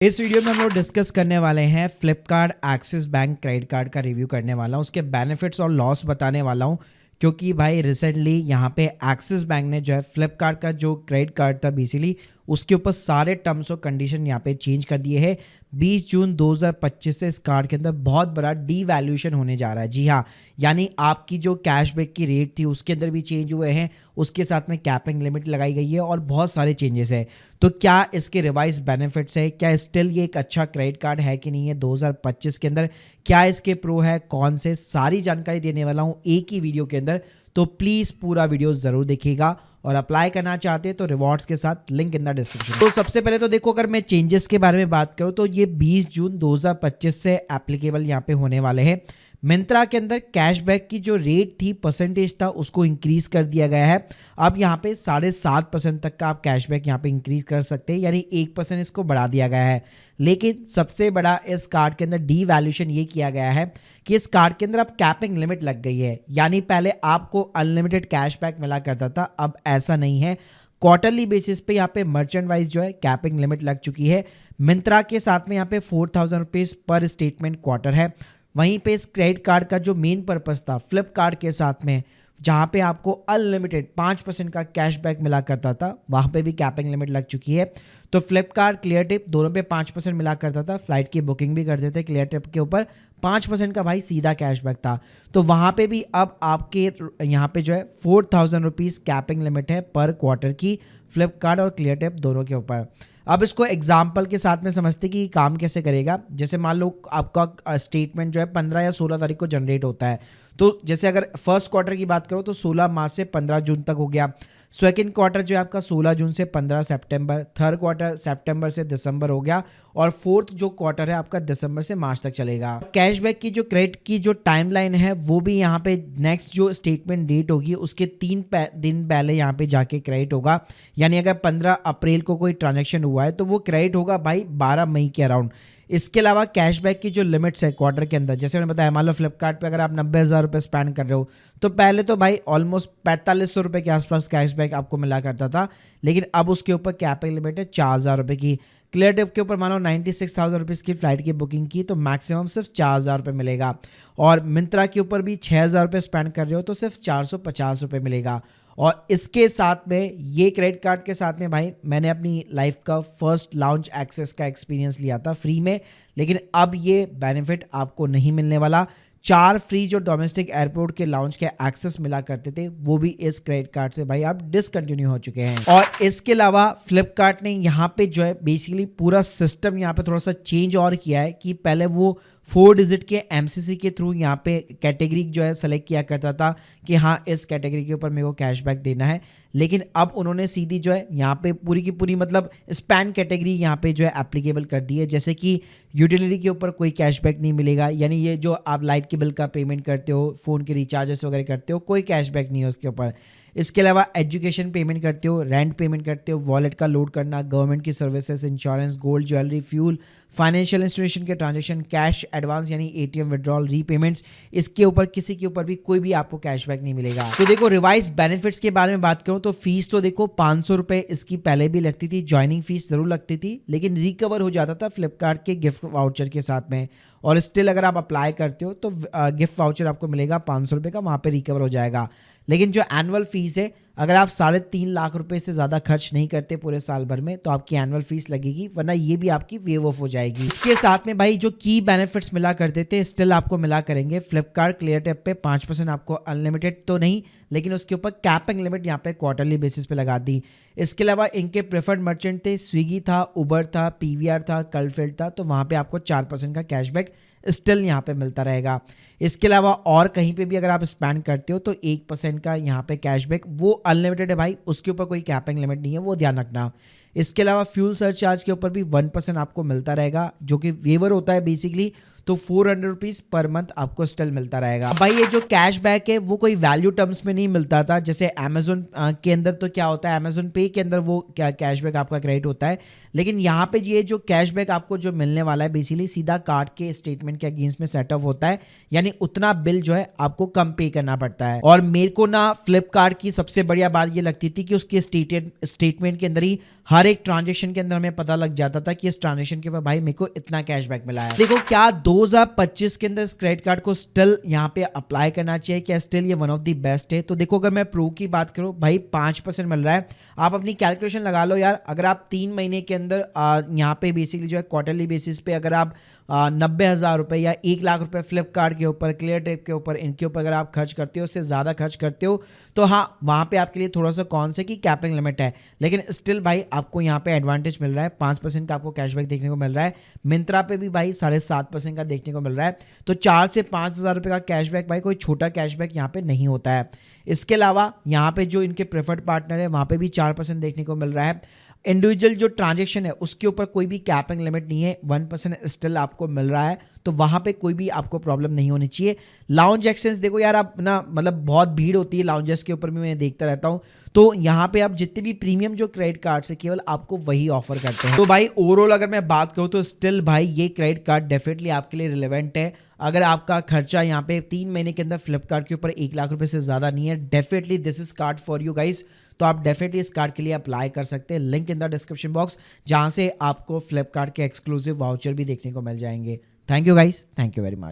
इस वीडियो में हम लोग डिस्कस करने वाले हैं Flipkart axis bank credit card का रिव्यू करने वाला हूँ, उसके बेनिफिट्स और लॉस बताने वाला हूँ। क्योंकि भाई रिसेंटली यहाँ पे एक्सिस बैंक ने जो है फ्लिपकार्ट का जो क्रेडिट कार्ड था बेसिकली उसके ऊपर सारे टर्म्स और कंडीशन यहाँ पे चेंज कर दिए हैं। 20 जून 2025 से इस कार्ड के अंदर बहुत बड़ा डीवैल्यूएशन होने जा रहा है। जी हाँ, यानी आपकी जो कैशबैक की रेट थी उसके अंदर भी चेंज हुए हैं, उसके साथ में कैपिंग लिमिट लगाई गई है और बहुत सारे चेंजेस है। तो क्या इसके रिवाइज बेनिफिट्स है, क्या स्टिल ये एक अच्छा क्रेडिट कार्ड है कि नहीं है 2025 के अंदर, क्या इसके प्रो है कौन से, सारी जानकारी देने वाला हूँ एक ही वीडियो के अंदर। तो प्लीज़ पूरा वीडियो ज़रूर देखिएगा और अप्लाई करना चाहते हैं तो रिवॉर्ड्स के साथ लिंक इन द डिस्क्रिप्शन। तो सबसे पहले तो देखो, अगर मैं चेंजेस के बारे में बात करूं तो ये 20 जून 2025 से एप्लीकेबल यहाँ पे होने वाले हैं। मिंत्रा के अंदर कैशबैक की जो रेट थी, परसेंटेज था, उसको इंक्रीज कर दिया गया है। अब यहाँ पे 7.5% तक का आप कैशबैक यहाँ पे इंक्रीज कर सकते हैं, यानी 1% इसको बढ़ा दिया गया है। लेकिन सबसे बड़ा इस कार्ड के अंदर डीवैल्यूएशन ये किया गया है कि इस कार्ड के अंदर अब कैपिंग लिमिट लग गई है। यानी पहले आपको अनलिमिटेड कैशबैक मिला करता था, अब ऐसा नहीं है। क्वार्टरली बेसिस पे यहाँ पे मर्चेंट वाइज जो है कैपिंग लिमिट लग चुकी है। मिंत्रा के साथ में यहाँ पे 4,000 रुपीज़ पर स्टेटमेंट क्वार्टर है। वहीं पे इस क्रेडिट कार्ड का जो मेन पर्पस था फ्लिपकार्ट के साथ में, जहाँ पे आपको अनलिमिटेड 5% का कैशबैक मिला करता था, वहाँ पे भी कैपिंग लिमिट लग चुकी है। तो फ्लिपकार्ट क्लियर टिप दोनों पे 5% मिला करता था, फ्लाइट की बुकिंग भी करते थे क्लियर टिप के ऊपर 5% का भाई सीधा कैशबैक था। तो वहाँ पे भी अब आपके यहाँ पे जो है 4,000 रुपीज़ कैपिंग लिमिट है पर क्वार्टर की, फ्लिपकार्ट और क्लियर टिप दोनों के ऊपर। अब इसको एग्जाम्पल के साथ में समझते कि काम कैसे करेगा। जैसे मान लो आपका स्टेटमेंट जो है 15 या 16 तारीख को जनरेट होता है, तो जैसे अगर फर्स्ट क्वार्टर की बात करो तो 16 मार्च से 15 जून तक हो गया। सेकेंड क्वार्टर जो है आपका 16 जून से 15 सितंबर, थर्ड क्वार्टर सितंबर से दिसंबर हो गया, और फोर्थ जो क्वार्टर है आपका दिसंबर से मार्च तक चलेगा। कैशबैक की जो क्रेडिट की जो टाइमलाइन है वो भी यहाँ पे नेक्स्ट जो स्टेटमेंट डेट होगी उसके 3 दिन पहले यहाँ पे जाके क्रेडिट होगा। यानी अगर 15 अप्रैल को कोई ट्रांजेक्शन हुआ है तो वो क्रेडिट होगा भाई 12 मई के अराउंड। इसके अलावा कैशबैक की जो लिमिट्स है क्वार्टर के अंदर, जैसे मैंने बताया, मान लो फ्लिपकार्ट पे अगर आप 90,000 रुपये स्पेंड कर रहे हो तो पहले तो भाई ऑलमोस्ट 4500 रुपये के आसपास कैशबैक आपको मिला करता था, लेकिन अब उसके ऊपर कैपिंग लिमिट है 4,000 रुपये की। क्लियर टिप के ऊपर मानो 96,000 रुपीज़ की फ्लाइट की बुकिंग की तो मैक्सिमम सिर्फ 4,000 रुपये मिलेगा, और मिंत्रा के ऊपर भी 6,000 रुपये स्पेंड कर रहे हो तो सिर्फ 450 रुपये मिलेगा। और इसके साथ में ये क्रेडिट कार्ड के साथ में भाई मैंने अपनी लाइफ का फर्स्ट लाउंज एक्सेस का एक्सपीरियंस लिया था फ्री में, लेकिन अब ये बेनिफिट आपको नहीं मिलने वाला। 4 फ्री जो डोमेस्टिक एयरपोर्ट के लाउंज के एक्सेस मिला करते थे वो भी इस क्रेडिट कार्ड से भाई आप डिसकंटिन्यू हो चुके हैं। और इसके अलावा फ्लिपकार्ट ने यहाँ पे जो है बेसिकली पूरा सिस्टम यहाँ पे थोड़ा सा चेंज और किया है कि पहले वो 4 डिजिट के एमसीसी के थ्रू यहाँ पे कैटेगरी जो है सेलेक्ट किया करता था कि हाँ इस कैटेगरी के ऊपर मेरे को कैशबैक देना है, लेकिन अब उन्होंने सीधी जो है यहाँ पे पूरी की पूरी मतलब स्पैन कैटेगरी यहाँ पे जो है एप्लीकेबल कर दी है। जैसे कि यूटिलिटी के ऊपर कोई कैशबैक नहीं मिलेगा, यानी ये जो आप लाइट के बिल का पेमेंट करते हो, फ़ोन के रिचार्जेस वगैरह करते हो, कोई कैशबैक नहीं है उसके ऊपर। इसके अलावा एजुकेशन पेमेंट करते हो, रेंट पेमेंट करते हो, वॉलेट का लोड करना, गवर्नमेंट की services, insurance, gold jewellery, fuel, financial institution के ट्रांजैक्शन, कैश एडवांस यानी एटीएम विड्रॉल, रीपेमेंट्स, इसके ऊपर किसी के ऊपर भी कोई भी आपको कैशबैक नहीं मिलेगा। तो देखो रिवाइज बेनिफिट्स के बारे में बात करूं तो फीस तो देखो 500 रुपये इसकी पहले भी लगती थी, ज्वाइनिंग फीस जरूर लगती थी, लेकिन रिकवर हो जाता था फ्लिपकार्ट के गिफ्ट वाउचर के साथ में। और स्टिल अगर आप अप्लाई करते हो तो गिफ्ट वाउचर आपको मिलेगा 500 रुपये का, वहाँ पे रिकवर हो जाएगा। लेकिन जो एनुअल फीस है, अगर आप 3.5 लाख रुपए से ज़्यादा खर्च नहीं करते पूरे साल भर में तो आपकी एनुअल फीस लगेगी, वरना ये भी आपकी वेव ऑफ हो जाएगी। इसके साथ में भाई जो की बेनिफिट्स मिला करते थे स्टिल आपको मिला करेंगे। फ्लिपकार्ट क्लियर टिप पे 5% आपको अनलिमिटेड तो नहीं, लेकिन उसके ऊपर कैपिंग लिमिट यहाँ पे क्वार्टरली बेसिस पे लगा दी। इसके अलावा इनके प्रेफर्ड मर्चेंट थे, स्विगी था, उबर था, पीवीआर था, कलफिल्ड था, तो वहाँ पे आपको 4% का कैशबैक स्टिल यहाँ पे मिलता रहेगा। इसके अलावा और कहीं पे भी अगर आप स्पेंड करते हो तो 1% का यहाँ पे कैशबैक, वो अनलिमिटेड है भाई, उसके ऊपर कोई कैपिंग लिमिट नहीं है, वो ध्यान रखना। इसके अलावा फ्यूल सरचार्ज के ऊपर भी 1% आपको मिलता रहेगा, जो कि वेवर होता है बेसिकली। तो 400 रुपीज़ पर मंथ आपको स्टिल मिलता रहेगा। भाई ये जो कैशबैक है वो कोई वैल्यू टर्म्स में नहीं मिलता था, जैसे अमेजोन के अंदर तो क्या होता है, अमेजोन पे के अंदर वो क्या कैशबैक आपका क्रेडिट होता है, लेकिन यहाँ पे ये जो कैशबैक आपको जो मिलने वाला है बेसिकली सीधा कार्ड के स्टेटमेंट के अगेंस्ट में सेटअप होता है, यानी उतना बिल जो है आपको कम पे करना पड़ता है। और मेरे को ना फ्लिपकार्ट की सबसे बढ़िया बात ये लगती थी कि उसके स्टेटमेंट के अंदर ही हर एक ट्रांजेक्शन के अंदर हमें पता लग जाता था कि इस ट्रांजेक्शन के ऊपर भाई मेरे को इतना कैशबैक मिला है। देखो क्या 2025 के अंदर इस क्रेडिट कार्ड को स्टिल यहाँ पे अप्लाई करना चाहिए, क्या स्टिल ये वन ऑफ द बेस्ट है? तो देखो अगर मैं प्रो की बात करूँ भाई 5% मिल रहा है। आप अपनी कैलकुलेशन लगा लो यार, अगर आप 3 महीने के अंदर यहाँ पे बेसिकली जो है क्वार्टरली बेसिस पे अगर आप 90,000 रुपये या 1 लाख रुपए फ्लिपकार्ट के ऊपर, क्लियर ट्रिप के ऊपर, इनके ऊपर अगर आप खर्च करते हो, उससे ज़्यादा खर्च करते हो, तो हाँ वहाँ पे आपके लिए थोड़ा सा कौन से की कैपिंग लिमिट है, लेकिन स्टिल भाई आपको यहाँ पे एडवांटेज मिल रहा है। 5% का आपको कैशबैक देखने को मिल रहा है। मिंत्रा पे भी भाई 7.5% का देखने को मिल रहा है। तो 4 से 5,000 रुपये का कैशबैक भाई कोई छोटा कैशबैक यहाँ पे नहीं होता है। इसके अलावा यहाँ पे जो इनके प्रेफर्ड पार्टनर है वहाँ पे भी 4% देखने को मिल रहा है। इंडिविजुअल जो ट्रांजेक्शन है उसके ऊपर कोई भी कैपिंग लिमिट नहीं है, 1% स्टिल आपको मिल रहा है, तो वहाँ पे कोई भी आपको प्रॉब्लम नहीं होनी चाहिए। लाउंज एक्सचेंज देखो यार, आप ना मतलब बहुत भीड़ होती है लाउंजेस के ऊपर भी, मैं देखता रहता हूँ, तो यहाँ पे आप जितने भी प्रीमियम जो क्रेडिट कार्ड है केवल आपको वही ऑफर करते हैं। तो भाई ओवरऑल अगर मैं बात करूँ तो स्टिल भाई ये क्रेडिट कार्ड डेफिनेटली आपके लिए रिलेवेंट है। अगर आपका खर्चा यहाँ पे 3 महीने के अंदर फ्लिपकार्ट के ऊपर 1 लाख रुपए से ज़्यादा नहीं है, definitely this is called for you guys. तो आप डेफिनेटली इस कार्ड के लिए अप्लाई कर सकते हैं, link in the description box, जहाँ से आपको फ्लिपकार्ट के एक्सक्लूसिव वाउचर भी देखने को मिल जाएंगे। Thank you guys, thank you very much.